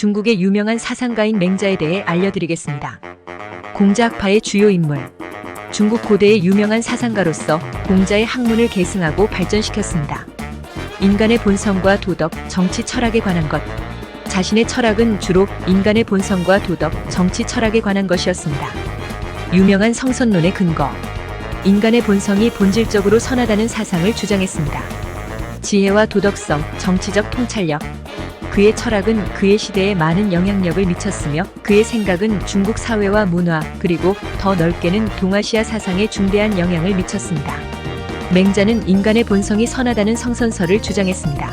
중국의 유명한 사상가인 맹자에 대해 알려드리겠습니다. 공자학파의 주요 인물. 중국 고대의 유명한 사상가로서 공자의 학문을 계승하고 발전시켰습니다. 인간의 본성과 도덕, 정치 철학에 관한 것. 자신의 철학은 주로 인간의 본성과 도덕, 정치 철학에 관한 것이었습니다. 유명한 성선론의 근거. 인간의 본성이 본질적으로 선하다는 사상을 주장했습니다. 지혜와 도덕성, 정치적 통찰력. 그의 철학은 그의 시대에 많은 영향력을 미쳤으며 그의 생각은 중국 사회와 문화 그리고 더 넓게는 동아시아 사상에 중대한 영향을 미쳤습니다. 맹자는 인간의 본성이 선하다는 성선설을 주장했습니다.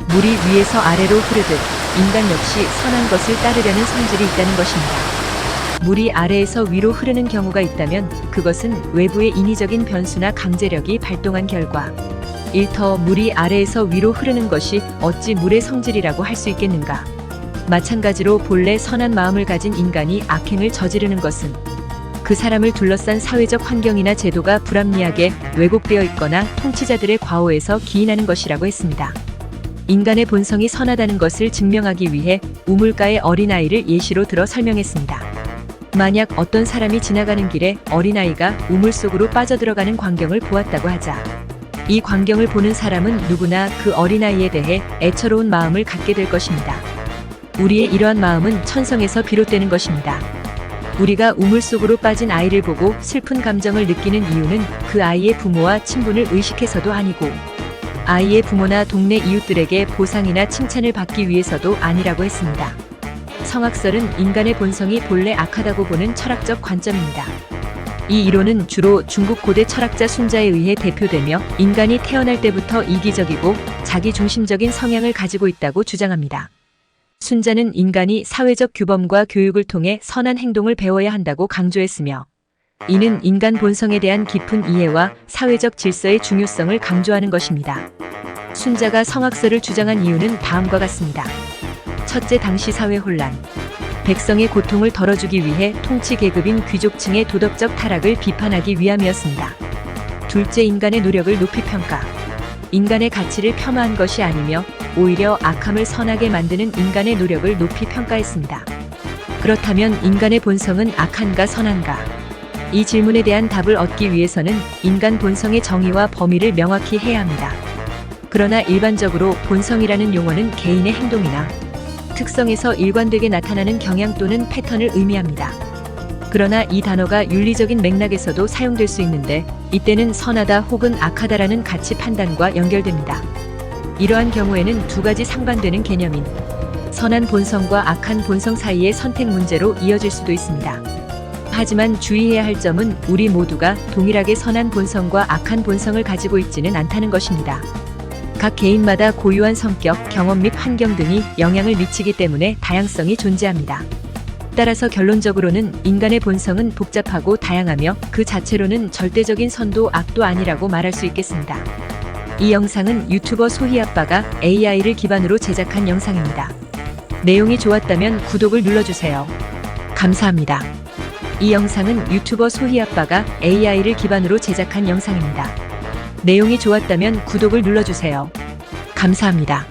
물이 위에서 아래로 흐르듯 인간 역시 선한 것을 따르려는 성질이 있다는 것입니다. 물이 아래에서 위로 흐르는 경우가 있다면 그것은 외부의 인위적인 변수나 강제력이 발동한 결과. 일터 물이 아래에서 위로 흐르는 것이 어찌 물의 성질이라고 할 수 있겠는가. 마찬가지로 본래 선한 마음을 가진 인간이 악행을 저지르는 것은 그 사람을 둘러싼 사회적 환경이나 제도가 불합리하게 왜곡되어 있거나 통치자들의 과오에서 기인하는 것이라고 했습니다. 인간의 본성이 선하다는 것을 증명하기 위해 우물가의 어린아이를 예시로 들어 설명했습니다. 만약 어떤 사람이 지나가는 길에 어린아이가 우물 속으로 빠져들어가는 광경을 보았다고 하자. 이 광경을 보는 사람은 누구나 그 어린아이에 대해 애처로운 마음을 갖게 될 것입니다. 우리의 이러한 마음은 천성에서 비롯되는 것입니다. 우리가 우물 속으로 빠진 아이를 보고 슬픈 감정을 느끼는 이유는 그 아이의 부모와 친분을 의식해서도 아니고 아이의 부모나 동네 이웃들에게 보상이나 칭찬을 받기 위해서도 아니라고 했습니다. 성악설은 인간의 본성이 본래 악하다고 보는 철학적 관점입니다. 이 이론은 주로 중국 고대 철학자 순자에 의해 대표되며 인간이 태어날 때부터 이기적이고 자기중심적인 성향을 가지고 있다고 주장합니다. 순자는 인간이 사회적 규범과 교육을 통해 선한 행동을 배워야 한다고 강조했으며 이는 인간 본성에 대한 깊은 이해와 사회적 질서의 중요성을 강조하는 것입니다. 순자가 성악설을 주장한 이유는 다음과 같습니다. 첫째, 당시 사회 혼란. 백성의 고통을 덜어주기 위해 통치 계급인 귀족층의 도덕적 타락을 비판하기 위함이었습니다. 둘째, 인간의 노력을 높이 평가. 인간의 가치를 폄하한 것이 아니며 오히려 악함을 선하게 만드는 인간의 노력을 높이 평가했습니다. 그렇다면 인간의 본성은 악한가 선한가? 이 질문에 대한 답을 얻기 위해서는 인간 본성의 정의와 범위를 명확히 해야 합니다. 그러나 일반적으로 본성이라는 용어는 개인의 행동이나 특성에서 일관되게 나타나는 경향 또는 패턴을 의미합니다. 그러나 이 단어가 윤리적인 맥락에서도 사용될 수 있는데 이때는 선하다 혹은 악하다라는 가치 판단과 연결됩니다. 이러한 경우에는 두 가지 상반되는 개념인 선한 본성과 악한 본성 사이의 선택 문제로 이어질 수도 있습니다. 하지만 주의해야 할 점은 우리 모두가 동일하게 선한 본성과 악한 본성을 가지고 있지는 않다는 것입니다. 각 개인마다 고유한 성격, 경험 및 환경 등이 영향을 미치기 때문에 다양성이 존재합니다. 따라서 결론적으로는 인간의 본성은 복잡하고 다양하며 그 자체로는 절대적인 선도 악도 아니라고 말할 수 있겠습니다. 이 영상은 유튜버 소희아빠가 AI를 기반으로 제작한 영상입니다. 내용이 좋았다면 구독을 눌러주세요. 감사합니다. 이 영상은 유튜버 소희아빠가 AI를 기반으로 제작한 영상입니다. 내용이 좋았다면 구독을 눌러주세요. 감사합니다.